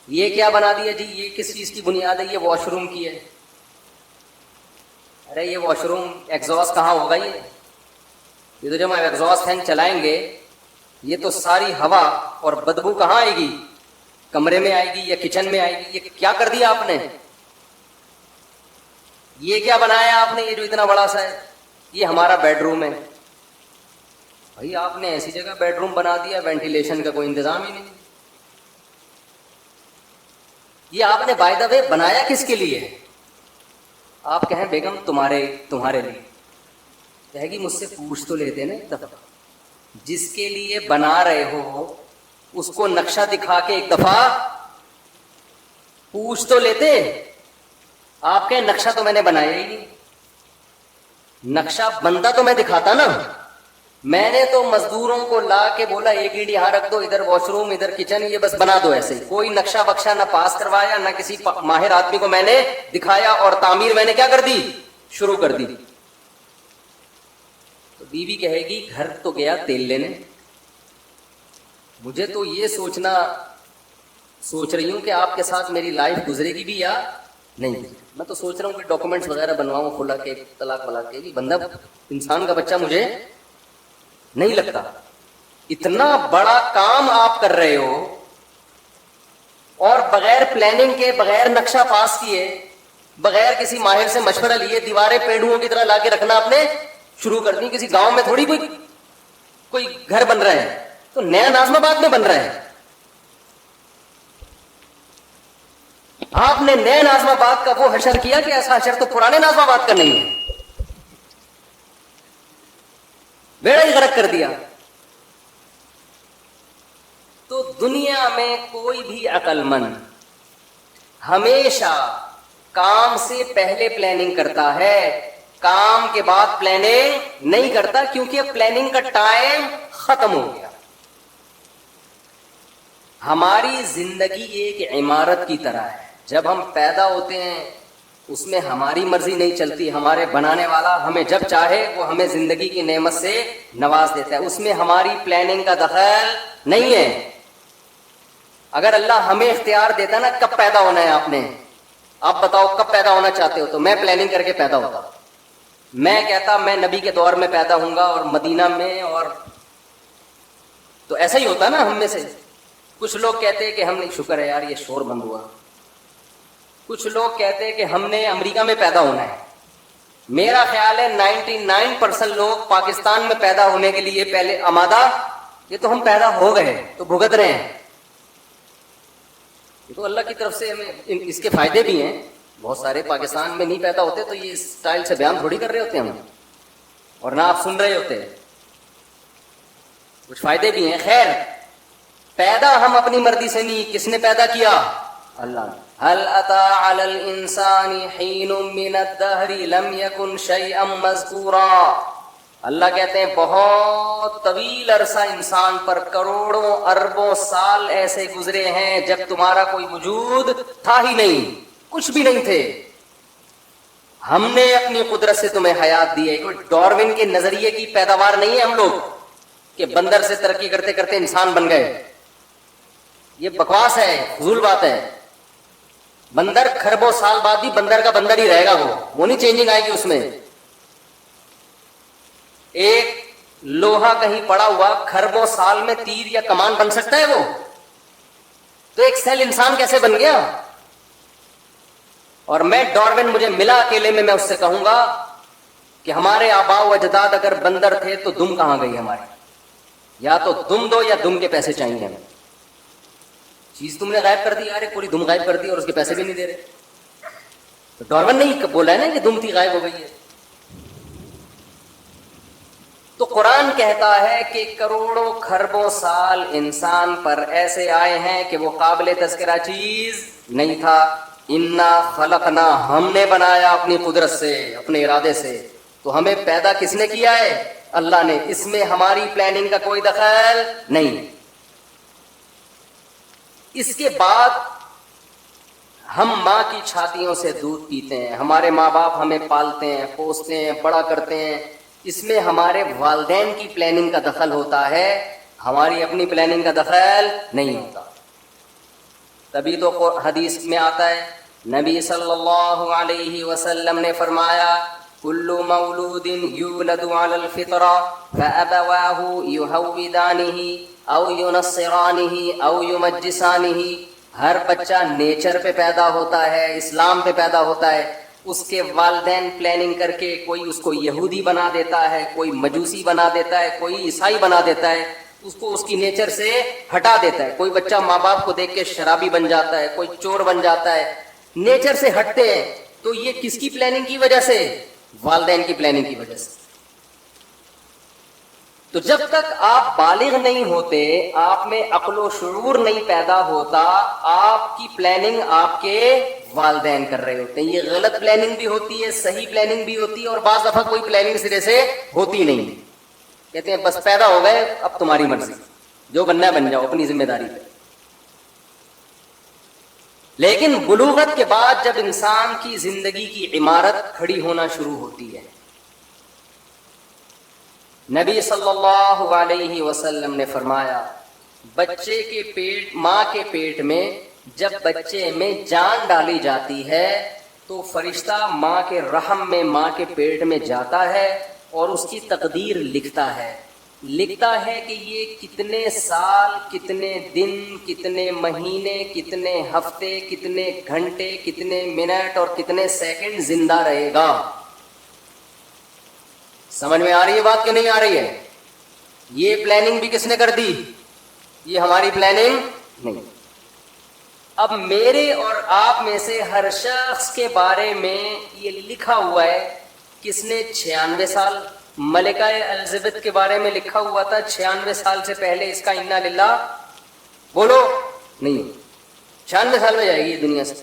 یہ کیا بنا دیا جی، یہ کس چیز کی بنیاد ہے؟ یہ واش روم کی ہے. ارے یہ واش روم ایگزاسٹ کہاں ہوگا؟ یہ تو جب ہم ایگزاسٹ فین چلائیں گے یہ تو ساری ہوا اور بدبو کہاں آئے گی؟ کمرے میں آئے گی یا کچن میں آئے گی. یہ کیا کر دیا آپ نے؟ یہ کیا بنایا آپ نے؟ یہ جو اتنا بڑا سا ہے یہ ہمارا بیڈ روم ہے. بھائی آپ نے ایسی جگہ بیڈ روم بنا دیا وینٹیلیشن کا کوئی انتظام ہی نہیں. یہ آپ نے بائی دا وے بنایا کس کے لیے؟ آپ کہیں بیگم تمہارے لیے. کہے گی مجھ سے پوچھ تو لیتے نا ایک دفعہ. جس کے لیے بنا رہے ہو اس کو نقشہ دکھا کے ایک دفعہ پوچھ تو لیتے. آپ کہیں نقشہ تو میں نے بنایا ہی نہیں. نقشہ بندہ تو میں دکھاتا نا. میں نے تو مزدوروں کو لا کے بولا ایک اینٹ یہاں رکھ دو، ادھر واش روم، ادھر کچن، یہ بس بنا دو. ایسے ہی کوئی نقشہ بکشہ نہ پاس کروایا، نہ کسی ماہر آدمی کو میں نے دکھایا، اور تعمیر میں نے کیا کر دی؟ شروع کر دی. تو بیوی کہے گی گھر تو گیا تیل لینے. مجھے تو یہ سوچ رہی ہوں کہ آپ کے ساتھ میری لائف گزرے گی بھی یا نہیں. میں تو سوچ رہا ہوں کہ ڈاکومنٹس وغیرہ بنواؤں، کھلا کے طلاق ولاق کے. بندہ انسان کا بچہ مجھے نہیں لگتا. اتنا بڑا کام آپ کر رہے ہو اور بغیر پلاننگ کے، بغیر نقشہ پاس کیے، بغیر کسی ماہر سے مشورہ لیے دیواریں پینڈوؤں کی طرح لا کے رکھنا آپ نے شروع کر دی. کسی گاؤں میں تھوڑی کوئی گھر بن رہا ہے، تو نیا ناظم آباد میں بن رہا ہے. آپ نے نئے ناظم آباد کا وہ حشر کیا کہ ایسا حشر تو پرانے ناظم آباد کا نہیں ہے. بیڑا ہی غرق کر دیا. تو دنیا میں کوئی بھی عقل مند ہمیشہ کام سے پہلے پلاننگ کرتا ہے، کام کے بعد پلاننگ نہیں کرتا، کیونکہ اب پلاننگ کا ٹائم ختم ہو گیا. ہماری زندگی ایک عمارت کی طرح ہے. جب ہم پیدا ہوتے ہیں اس میں ہماری مرضی نہیں چلتی. ہمارے بنانے والا ہمیں جب چاہے وہ ہمیں زندگی کی نعمت سے نواز دیتا ہے. اس میں ہماری پلاننگ کا دخل نہیں ہے. اگر اللہ ہمیں اختیار دیتا نا کب پیدا ہونا ہے آپ نے، آپ بتاؤ کب پیدا ہونا چاہتے ہو، تو میں پلاننگ کر کے پیدا ہوتا. میں کہتا میں نبی کے دور میں پیدا ہوں گا اور مدینہ میں، اور تو ایسا ہی ہوتا نا. ہم میں سے کچھ لوگ کہتے کہ ہم نے، شکر ہے یار یہ شور بند ہوا. کچھ لوگ کہتے کہ ہم نے امریکہ میں پیدا ہونا ہے. میرا خیال ہے 99% لوگ پاکستان میں پیدا ہونے کے لیے پہلے آمادہ. یہ تو ہم پیدا ہو گئے تو بھگت رہے ہیں. یہ تو اللہ کی طرف سے ہمیں اس کے فائدے بھی ہیں. بہت سارے پاکستان میں نہیں پیدا ہوتے تو یہ اس سٹائل سے بیان تھوڑی کر رہے ہوتے ہم، اور نہ آپ سن رہے ہوتے. کچھ فائدے بھی ہیں. خیر، پیدا ہم اپنی مرضی سے نہیں. کس نے پیدا کیا؟ اللہ نے. هل اتى على الانسان حين من الدهر لم يكن شيئا مذكورا. اللہ کہتے ہیں بہت طویل عرصہ انسان پر، کروڑوں اربوں سال ایسے گزرے ہیں جب تمہارا کوئی وجود تھا ہی نہیں، کچھ بھی نہیں تھے. ہم نے اپنی قدرت سے تمہیں حیات دی ہے. کوئی ڈارون کے نظریے کی پیداوار نہیں ہے ہم لوگ کہ بندر سے ترقی کرتے کرتے انسان بن گئے. یہ بکواس ہے، فضول بات ہے. بندر کھربوں سال بعد بھی بندر کا بندر ہی رہے گا. وہ نہیں چینجنگ آئے گی اس میں. ایک لوہا کہیں پڑا ہوا کھربوں سال میں تیر یا کمان بن سکتا ہے وہ؟ تو ایک سیل انسان کیسے بن گیا؟ اور میں ڈارون مجھے ملا اکیلے میں اس سے کہوں گا کہ ہمارے آباء و اجداد اگر بندر تھے تو دم کہاں گئی ہماری؟ یا تو دم دو یا دم کے پیسے چاہیے ہمیں. چیز تم نے غائب کر دی. ارے پوری دم غائب کر دی اور اس کے پیسے بھی نہیں دے رہے. تو ڈارون نہیں بولا ہے نا کہ دم تھی غائب ہو گئی ہے. تو قرآن کہتا ہے کہ کروڑوں کھربوں سال انسان پر ایسے آئے ہیں کہ وہ قابل تذکرہ چیز نہیں تھا. انا خلقنا، ہم نے بنایا اپنی قدرت سے، اپنے ارادے سے. تو ہمیں پیدا کس نے کیا ہے؟ اللہ نے. اس میں ہماری پلاننگ کا کوئی دخل نہیں. اس کے بعد ہم ماں کی چھاتیوں سے دودھ پیتے ہیں. ہمارے ماں باپ ہمیں پالتے ہیں، پوستے ہیں، بڑا کرتے ہیں. اس میں ہمارے والدین کی پلاننگ کا دخل ہوتا ہے، ہماری اپنی پلاننگ کا دخل نہیں ہوتا. تبھی تو حدیث میں آتا ہے، نبی صلی اللہ علیہ وسلم نے فرمایا کل مولود یولد علی الفطرہ فابواہ یہودانہ او ینصرانہ او یمجسانہ، ہر بچہ نیچر پہ پیدا ہوتا ہے، اسلام پہ پیدا ہوتا ہے، اس کے والدین پلاننگ کر کے کوئی اس کو یہودی بنا دیتا ہے، کوئی مجوسی بنا دیتا ہے، کوئی عیسائی بنا دیتا ہے، اس کو اس کی نیچر سے ہٹا دیتا ہے۔ کوئی بچہ ماں باپ کو دیکھ کے شرابی بن جاتا ہے، کوئی چور بن جاتا ہے، نیچر سے ہٹتے ہیں۔ تو یہ کس کی پلاننگ کی وجہ سے؟ والدین کی پلاننگ کی وجہ سے۔ تو جب تک آپ بالغ نہیں ہوتے، آپ میں عقل و شعور نہیں پیدا ہوتا، آپ کی پلاننگ آپ کے والدین کر رہے ہوتے ہیں۔ یہ غلط پلاننگ بھی ہوتی ہے، صحیح پلاننگ بھی ہوتی ہے، اور بعض دفعہ کوئی پلاننگ سرے سے ہوتی نہیں، کہتے ہیں بس پیدا ہو گئے، اب تمہاری مرضی، جو بننا ہے بن جاؤ اپنی ذمہ داری پہ۔ لیکن بلوغت کے بعد جب انسان کی زندگی کی عمارت کھڑی ہونا شروع ہوتی ہے، نبی صلی اللہ علیہ وسلم نے فرمایا بچے کے پیٹ، ماں کے پیٹ میں جب بچے میں جان ڈالی جاتی ہے تو فرشتہ ماں کے رحم میں، ماں کے پیٹ میں جاتا ہے اور اس کی تقدیر لکھتا ہے کہ یہ کتنے سال، کتنے دن، کتنے مہینے، کتنے ہفتے، کتنے گھنٹے، کتنے منٹ اور کتنے سیکنڈ زندہ رہے گا۔ سمجھ میں آ رہی ہے بات کہ نہیں آ رہی ہے؟ یہ پلاننگ بھی کس نے کر دی؟ یہ ہماری پلاننگ نہیں۔ اب میرے اور آپ میں سے ہر شخص کے بارے میں یہ لکھا ہوا ہے، کس نے 96 سال، ملکہ الزبتھ کے بارے میں لکھا ہوا تھا 96 سال سے پہلے اس کا انا للہ، بولو نہیں، 96 سال میں جائے گی یہ دنیا سے۔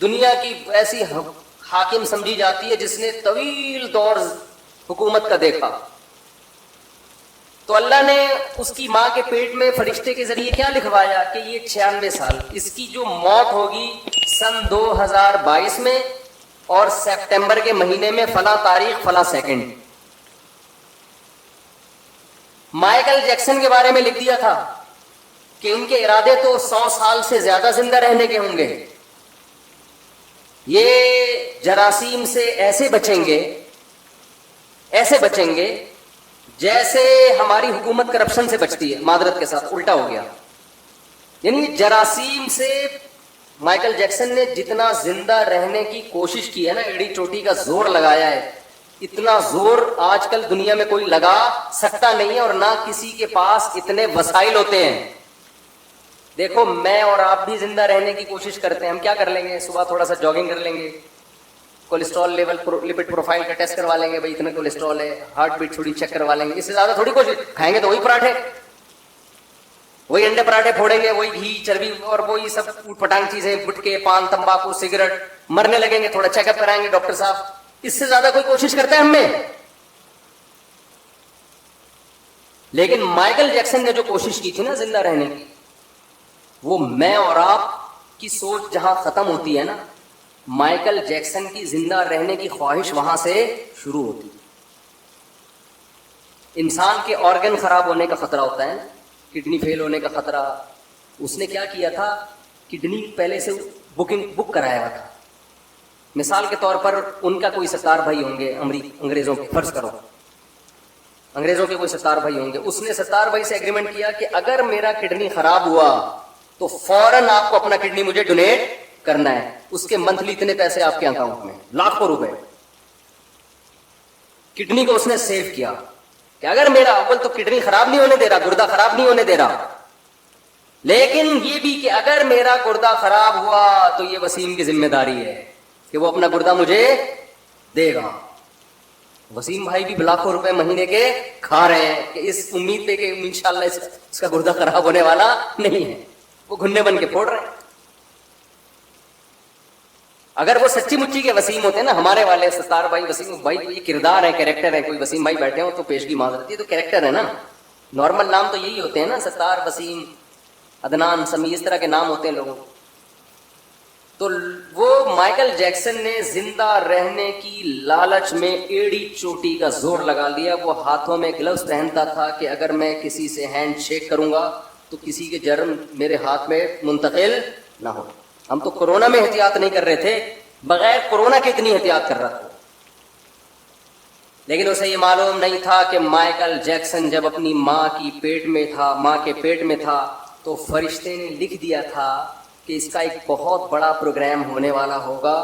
دنیا کی ایسی حاکم سمجھی جاتی ہے جس نے طویل دور حکومت کا دیکھا، تو اللہ نے اس کی ماں کے پیٹ میں فرشتے کے ذریعے کیا لکھوایا کہ یہ 96 سال، اس کی جو موت ہوگی سن 2022 میں اور سپٹمبر کے مہینے میں فلاں تاریخ فلاں سیکنڈ۔ مائیکل جیکسن کے بارے میں لکھ دیا تھا کہ ان کے ارادے تو 100 سال سے زیادہ زندہ رہنے کے ہوں گے، یہ جراثیم سے ایسے بچیں گے جیسے ہماری حکومت کرپشن سے بچتی ہے، معذرت کے ساتھ الٹا ہو گیا۔ یعنی جراثیم سے مائیکل جیکسن نے جتنا زندہ رہنے کی کوشش کی ہے نا، ایڑی چوٹی کا زور لگایا ہے، اتنا زور آج کل دنیا میں کوئی لگا سکتا نہیں ہے، اور نہ کسی کے پاس اتنے وسائل ہوتے ہیں۔ دیکھو میں اور آپ بھی زندہ رہنے کی کوشش کرتے ہیں، ہم کیا کر لیں گے؟ صبح تھوڑا سا جاگنگ کر لیں گے، کولیسٹرول لیول، لپڈ پروفائل کا ٹیسٹ کروا لیں گے، بھائی اتنا کولیسٹرول ہے، ہارٹ بیٹ تھوڑی چیک کروا لیں گے، اس سے زیادہ تھوڑی کوشش۔ کھائیں گے تو وہی پراٹھے، وہی انڈے پراٹھے پھوڑیں گے، وہی گھی چربی اور وہی سب اوٹ پٹانگ چیزیں، گٹکے، پان، تمباکو، سگریٹ، مرنے لگیں گے، تھوڑا چیک اپ کرائیں گے ڈاکٹر صاحب۔ اس سے زیادہ کوئی کوشش کرتا ہے ہم میں؟ لیکن مائیکل جیکسن نے جو کوشش کی تھی نا زندہ رہنے کی، وہ میں اور آپ کی سوچ جہاں ختم ہوتی ہے نا، مائیکل جیکسن کی زندہ رہنے کی خواہش وہاں سے شروع ہوتی ہے۔ انسان کے آرگن خراب ہونے کا خطرہ ہوتا ہے، کڈنی فیل ہونے کا خطرہ۔ اس نے کیا کیا تھا؟ کڈنی پہلے سے بک کرایا ہوا تھا۔ مثال کے طور پر ان کا کوئی ستار بھائی ہوں گے انگریزوں کے، فرض کرو انگریزوں کے کوئی ستار بھائی ہوں گے، اس نے ستار بھائی سے ایگریمنٹ کیا کہ اگر میرا کڈنی خراب ہوا تو فوراً آپ کو اپنا کڈنی مجھے ڈونیٹ کرنا ہے۔ اس کے منتھلی اتنے پیسے آپ کے اکاؤنٹ میں، لاکھوں روپے۔ کڈنی کو اس نے سیو کیا کہ اگر میرا، اول تو کڈنی خراب نہیں ہونے دے رہا، گردہ خراب نہیں ہونے دے رہا، لیکن یہ بھی کہ اگر میرا گردہ خراب ہوا تو یہ وسیم کی ذمہ داری ہے کہ وہ اپنا گردہ مجھے دے گا۔ وسیم بھائی بھی لاکھوں روپے مہینے کے کھا رہے ہیں کہ اس امید پہ کہ انشاءاللہ اس کا گردہ خراب ہونے والا نہیں ہے، وہ گھنے بن کے پھوڑ رہے ہیں۔ اگر وہ سچی مچی کے وسیم ہوتے ہیں نا، ہمارے والے ستار بھائی، وسیم بھائی یہ کردار ہے، کیریکٹر ہے، کوئی وسیم بھائی بیٹھے ہوں تو پیشگی معذرت، یہ تو کیریکٹر ہے نا، نارمل نام تو یہی ہوتے ہیں نا، ستار، وسیم، عدنان، سمی، اس طرح کے نام ہوتے ہیں لوگوں۔ تو وہ مائیکل جیکسن نے زندہ رہنے کی لالچ میں ایڑی چوٹی کا زور لگا لیا۔ وہ ہاتھوں میں گلوز پہنتا تھا کہ اگر میں کسی سے ہینڈ شیک کروں گا تو کسی کے جرم میرے ہاتھ میں منتقل نہ ہو. ہم تو کورونا میں احتیاط نہیں کر رہے تھے, بغیر کورونا کے اتنی احتیاط کر رہا تھا. لیکن اسے یہ معلوم نہیں تھا کہ مائیکل جیکسن جب اپنی ماں کے پیٹ میں تھا تو فرشتے نے لکھ دیا تھا کہ اس کا ایک بہت بڑا پروگرام ہونے والا ہوگا,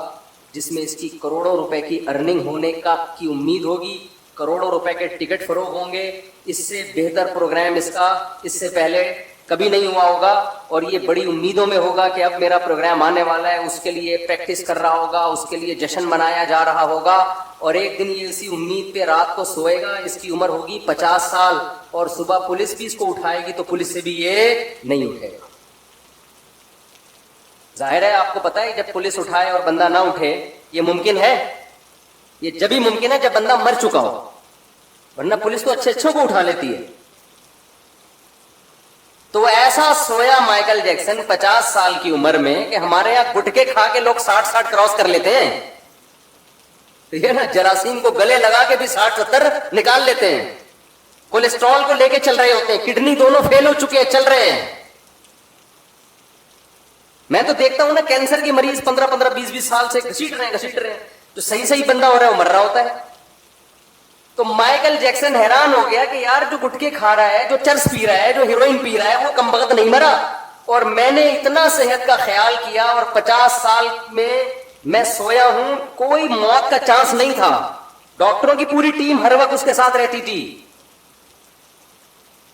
جس میں اس کی کروڑوں روپے کی ارننگ ہونے کی امید ہوگی, کروڑوں روپے کے ٹکٹ فروغ ہوں گے. اس سے بہتر پروگرام اس کا اس سے پہلے کبھی نہیں ہوا ہوگا, اور یہ بڑی امیدوں میں ہوگا کہ اب میرا پروگرام آنے والا ہے. اس کے لیے پریکٹس کر رہا ہوگا, اس کے لیے جشن منایا جا رہا ہوگا, اور ایک دن یہ اسی امید پہ رات کو سوئے گا. اس کی عمر ہوگی 50 سال, اور صبح پولیس بھی اس کو اٹھائے گی تو پولیس سے بھی یہ نہیں اٹھے گا. ظاہر ہے آپ کو پتا ہے جب پولیس اٹھائے اور بندہ نہ اٹھے یہ ممکن ہے, یہ جبھی ممکن ہے جب بندہ مر چکا ہو, ورنہ پولیس تو اچھے اچھوں کو اٹھا لیتی ہے. تو ایسا سویا مائیکل جیکسن 50 سال کی عمر میں کہ ہمارے یہاں گٹکے کھا کے لوگ 60 کراس کر لیتے ہیں, ٹھیک ہے نا, جراثیم کو گلے لگا کے بھی 60-70 نکال لیتے ہیں. کولیسٹرول کو لے کے چل رہے ہوتے ہیں, کڈنی دونوں فیل ہو چکے ہیں, چل رہے ہیں. میں تو دیکھتا ہوں نا کینسر کے مریض 15-15 20-20 سال سے گھسیٹ رہے ہیں, جو صحیح بندہ ہو رہا ہے وہ مر رہا ہوتا ہے. تو مائیکل جیکسن حیران ہو گیا کہ یار جو گٹکے کھا رہا ہے, جو چرس پی رہا ہے, جو ہیروئن پی رہا ہے, وہ کم وقت نہیں مرا, اور میں نے اتنا صحت کا خیال کیا اور 50 سال میں سویا ہوں, کوئی موت کا چانس نہیں تھا. ڈاکٹروں کی پوری ٹیم ہر وقت اس کے ساتھ رہتی تھی.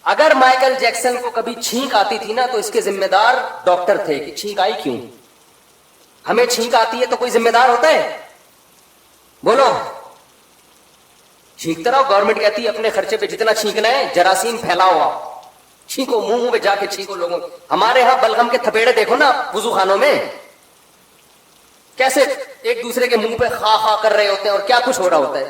اگر مائیکل جیکسن کو کبھی چھینک آتی تھی نا تو اس کے ذمہ دار ڈاکٹر تھے کہ چھینک آئی کیوں. ہمیں چھینک آتی ہے تو کوئی ذمہ دار ہوتا ہے؟ بولو, چھینکتا رہو, گورنمنٹ کہتی ہے اپنے خرچے پہ جتنا چھینکنا ہے جراثیم پھیلاؤ, آپ چھینکو, منہ پہ جا کے چھینکو. لوگوں ہمارے ہاں بلغم کے تھپیڑے دیکھو نا وضو خانوں میں, کیسے ایک دوسرے کے منہ پہ خا خا کر رہے ہوتے ہیں اور کیا کچھ ہو رہا ہوتا ہے.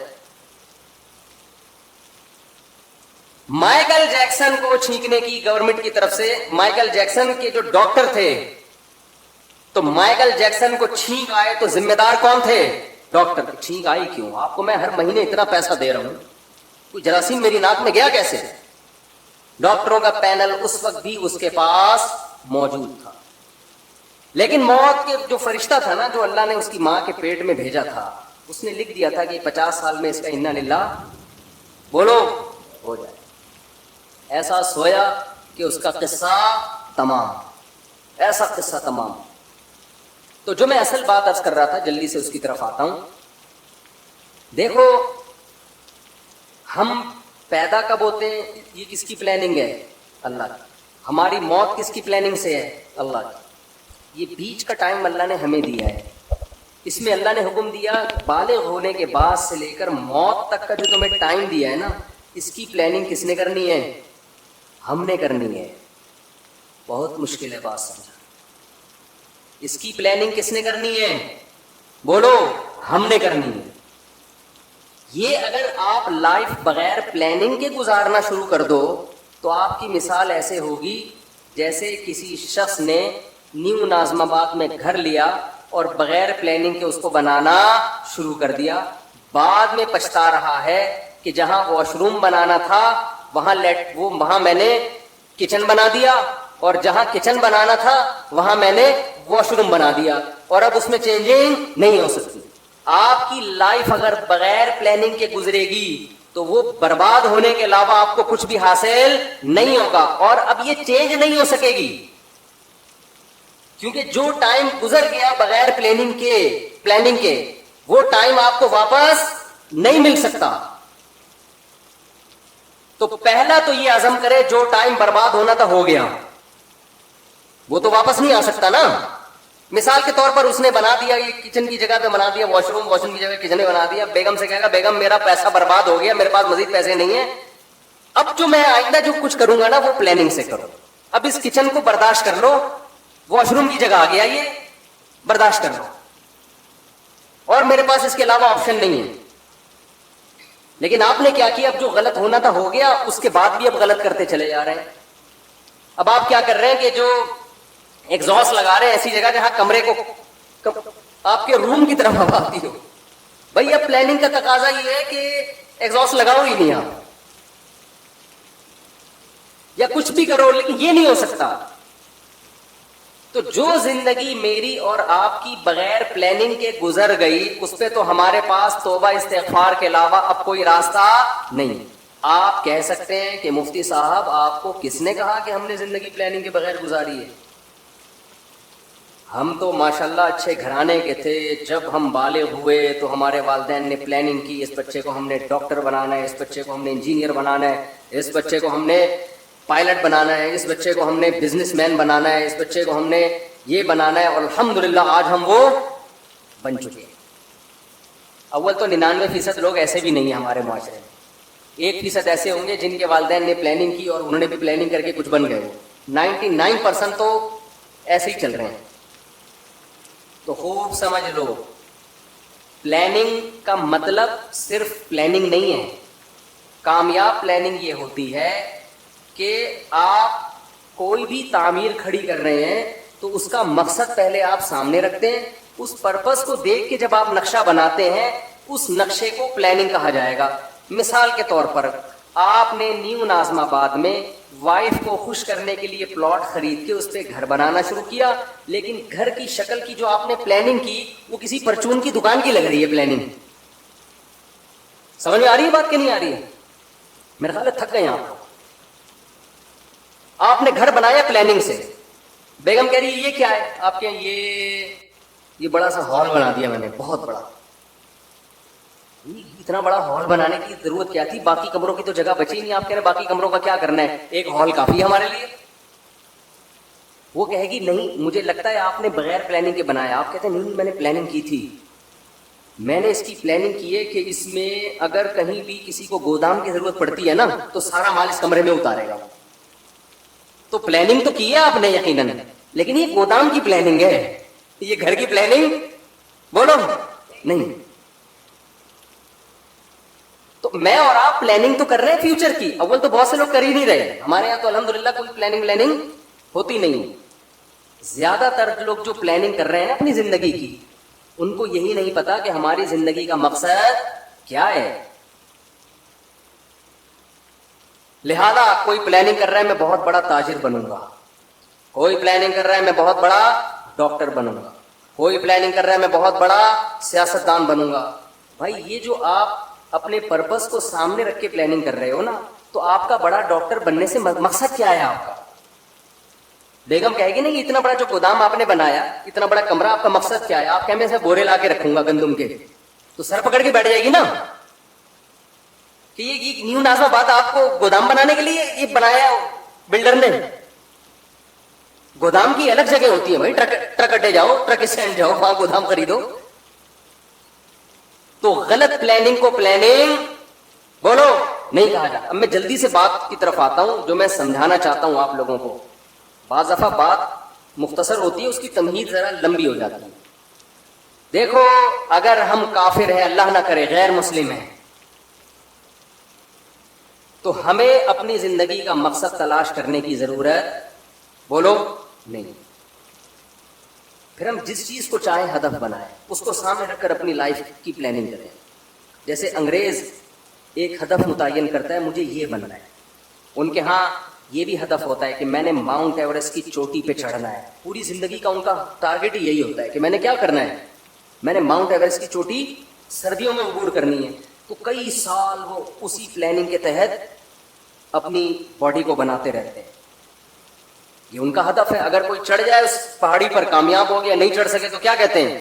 مائیکل جیکسن کو چھینکنے کی گورنمنٹ کی طرف سے, مائیکل جیکسن کے جو ڈاکٹر تھے, تو مائیکل جیکسن کو چھینک آئے تو ذمہ دار کون تھے؟ ڈاکٹر. چھینک آئی کیوں؟ آپ کو میں ہر مہینے اتنا پیسہ دے رہا ہوں, کوئی جراثیم میری ناک میں گیا کیسے؟ ڈاکٹروں کا پینل اس وقت بھی اس کے پاس موجود تھا. لیکن موت کے جو فرشتہ تھا نا, جو اللہ نے اس کی ماں کے پیٹ میں بھیجا تھا, اس نے لکھ دیا تھا کہ 50 سال میں اس کا انا للہ بولو ہو جائے. ایسا سویا کہ اس کا قصہ تمام, ایسا قصہ تمام. تو جو میں اصل بات عرض کر رہا تھا, جلدی سے اس کی طرف آتا ہوں. دیکھو ہم پیدا کب ہوتے ہیں, یہ کس کی پلاننگ ہے؟ اللہ کی. ہماری موت کس کی پلاننگ سے ہے؟ اللہ کی. یہ بیچ کا ٹائم اللہ نے ہمیں دیا ہے. اس میں اللہ نے حکم دیا بالغ ہونے کے بعد سے لے کر موت تک کا جو تمہیں ٹائم دیا ہے نا, اس کی پلاننگ کس نے کرنی ہے؟ ہم نے کرنی ہے. بہت مشکل ہے بات سمجھنا. اس کی پلاننگ کس نے کرنی ہے؟ بولو, ہم نے کرنی ہے. یہ اگر آپ لائف بغیر پلاننگ کے گزارنا شروع کر دو تو آپ کی مثال ایسے ہوگی جیسے کسی شخص نے نیو ناظم آباد میں گھر لیا اور بغیر پلاننگ کے اس کو بنانا شروع کر دیا. بعد میں پچھتا رہا ہے کہ جہاں واش روم بنانا تھا وہاں میں نے کچن بنا دیا, اور جہاں کچن بنانا تھا وہاں میں نے واش روم بنا دیا, اور اب اس میں چینجنگ نہیں ہو سکتی. آپ کی لائف اگر بغیر پلاننگ کے گزرے گی تو وہ برباد ہونے کے علاوہ آپ کو کچھ بھی حاصل نہیں ہوگا, اور اب یہ چینج نہیں ہو سکے گی, کیونکہ جو ٹائم گزر گیا بغیر پلاننگ کے وہ ٹائم آپ کو واپس نہیں مل سکتا. تو پہلا تو یہ عزم کرے جو ٹائم برباد ہونا تھا ہو گیا, وہ تو واپس نہیں آ سکتا نا. مثال کے طور پر اس نے بنا دیا, یہ کچن کی جگہ پہ بنا دیا واش روم کی جگہ کچن میں بنا دیا. بیگم سے کہے گا بیگم میرا پیسہ برباد ہو گیا, میرے پاس مزید پیسے نہیں ہیں, اب جو میں آئندہ جو کچھ کروں گا نا وہ پلاننگ سے کرو. اب اس کچن کو برداشت کر لو, واش روم کی جگہ آ گیا یہ برداشت کر لو, اور میرے پاس اس کے علاوہ آپشن نہیں ہے. لیکن آپ نے کیا کیا, اب جو غلط ہونا تھا ہو گیا, اس کے بعد بھی اب غلط کرتے چلے جا رہے ہیں. اب آپ کیا کر رہے ہیں کہ جو ایگزاسٹ لگا رہے ہیں ایسی جگہ جہاں کمرے کو آپ کے روم کی طرف ہوا آتی ہو. بھائی اب پلاننگ کا تقاضا یہ ہے کہ ایگزاسٹ لگاؤ ہی نہیں آپ. یا کچھ بھی کرو، لیکن یہ نہیں ہو سکتا. تو جو زندگی میری اور آپ کی بغیر پلاننگ کے گزر گئی، اس پہ تو ہمارے پاس توبہ استغفار کے علاوہ اب کوئی راستہ نہیں. آپ کہہ سکتے ہیں کہ مفتی صاحب آپ کو کس نے کہا کہ ہم نے زندگی پلاننگ کے بغیر گزاری ہے؟ ہم تو ماشاءاللہ اچھے گھرانے کے تھے. جب ہم بالغ ہوئے تو ہمارے والدین نے پلاننگ کی، اس بچے کو ہم نے ڈاکٹر بنانا ہے، اس بچے کو ہم نے انجینئر بنانا ہے، اس بچے کو ہم نے پائلٹ بنانا ہے، اس بچے کو ہم نے بزنس مین بنانا ہے، اس بچے کو ہم نے یہ بنانا ہے، اور الحمدللہ آج ہم وہ بن چکے ہیں. اول تو 99% لوگ ایسے بھی نہیں ہیں ہمارے معاشرے میں. 1% ایسے ہوں گے جن کے والدین نے پلاننگ کی اور انہوں نے بھی پلاننگ کر کے کچھ بن گئے. 99% تو ایسے ہی چل رہے ہیں. تو خوب سمجھ لو، پلاننگ کا مطلب صرف پلاننگ نہیں ہے. کامیاب پلاننگ یہ ہوتی ہے کہ آپ کوئی بھی تعمیر کھڑی کر رہے ہیں تو اس کا مقصد پہلے آپ سامنے رکھتے ہیں. اس پرپس کو دیکھ کے جب آپ نقشہ بناتے ہیں، اس نقشے کو پلاننگ کہا جائے گا. مثال کے طور پر آپ نے نیو ناظم آباد میں وائف کو خوش کرنے کے لیے پلاٹ خرید کے اس پہ گھر بنانا شروع کیا، لیکن گھر کی شکل کی جو آپ نے پلاننگ کی وہ کسی پرچون کی دکان کی لگ رہی ہے پلاننگ. سمجھ میں آ رہی ہے بات کہ نہیں آ رہی ہے؟ میرے خیال ہے تھک گئے آپ. آپ نے گھر بنایا پلاننگ سے، بیگم کہہ رہی ہے یہ کیا ہے آپ کے؟ یہ بڑا سا ہال بنا دیا میں نے، بہت بڑا. اتنا بڑا ہال بنانے کی ضرورت کیا تھی؟ باقی کمروں کی تو جگہ بچی نہیں. آپ کہہ رہے باقی کمروں کا کیا کرنا ہے، ایک ہال کافی ہے ہمارے لیے. وہ کہے گی نہیں مجھے لگتا ہے آپ نے بغیر پلاننگ کے بنایا. آپ کہتے ہیں نہیں میں نے پلاننگ کی تھی. میں نے اس کی پلاننگ کی ہے کہ اس میں اگر کہیں بھی کسی کو گودام کی ضرورت پڑتی ہے نا تو سارا مال اس کمرے میں اتارے گا. تو پلاننگ تو کی ہے آپ نے یقیناً، لیکن یہ گودام کی پلاننگ ہے، یہ گھر کی پلاننگ بولو نہیں. تو میں اور آپ پلاننگ تو کر رہے ہیں فیوچر کی. اول تو بہت سے لوگ کر ہی نہیں رہے. ہمارے یہاں تو الحمدللہ کوئی پلاننگ ہوتی نہیں. زیادہ تر لوگ جو پلاننگ کر رہے ہیں اپنی زندگی کی، ان کو یہی نہیں پتا کہ ہماری زندگی کا مقصد کیا ہے. لہذا کوئی پلاننگ کر رہا ہے میں بہت بڑا تاجر بنوں گا، کوئی پلاننگ کر رہا ہے میں بہت بڑا ڈاکٹر بنوں گا، کوئی پلاننگ کر رہا ہے میں بہت بڑا سیاستدان بنوں گا. بھائی یہ جو آپ اپنے پرپس کو سامنے رکھ کے پلاننگ کر رہے ہو نا، تو آپ کا بڑا ڈاکٹر بننے سے مقصد کیا ہے آپ کا؟ بیگم کہے گی نا اتنا بڑا جو گودام آپ نے بنایا، اتنا بڑا کمرہ، آپ کا مقصد کیا ہے؟ آپ کہیں میں سے بورے لا کے رکھوں گا گندم کے، تو سر پکڑ کے بیٹھ جائے گی نا کہ یہ نیو ناظم آباد آپ کو گودام بنانے کے لیے یہ بنایا بلڈر نے. گودام کی الگ جگہ ہوتی ہے بھائی، ٹرک اڈے جاؤ، ٹرک اسٹینڈ جاؤ، وہاں گودام خریدو. تو غلط پلاننگ کو پلاننگ بولو نہیں کہا جاتا. اب میں جلدی سے بات کی طرف آتا ہوں جو میں سمجھانا چاہتا ہوں آپ لوگوں کو. بعض دفعہ بات مختصر ہوتی ہے، اس کی تمہید ذرا لمبی ہو جاتی ہے. دیکھو اگر ہم کافر ہیں، اللہ نہ کرے غیر مسلم ہیں، تو ہمیں اپنی زندگی کا مقصد تلاش کرنے کی ضرورت بولو نہیں. پھر ہم جس چیز کو چاہیں ہدف بنائیں، اس کو سامنے رکھ کر اپنی لائف کی پلاننگ کریں. جیسے انگریز ایک ہدف متعین کرتا ہے مجھے یہ بننا ہے، ان کے ہاں یہ بھی ہدف ہوتا ہے کہ میں نے ماؤنٹ ایوریسٹ کی چوٹی پہ چڑھنا ہے. پوری زندگی کا ان کا ٹارگٹ ہی یہی ہوتا ہے کہ میں نے کیا کرنا ہے، میں نے ماؤنٹ ایوریسٹ کی چوٹی سردیوں میں عبور کرنی ہے. تو کئی سال وہ اسی پلاننگ کے تحت اپنی باڈی کو بناتے رہتے ہیں. یہ ان کا ہدف ہے. اگر کوئی چڑھ جائے اس پہاڑی پر، کامیاب ہو گیا، نہیں چڑھ سکے تو کیا کہتے ہیں؟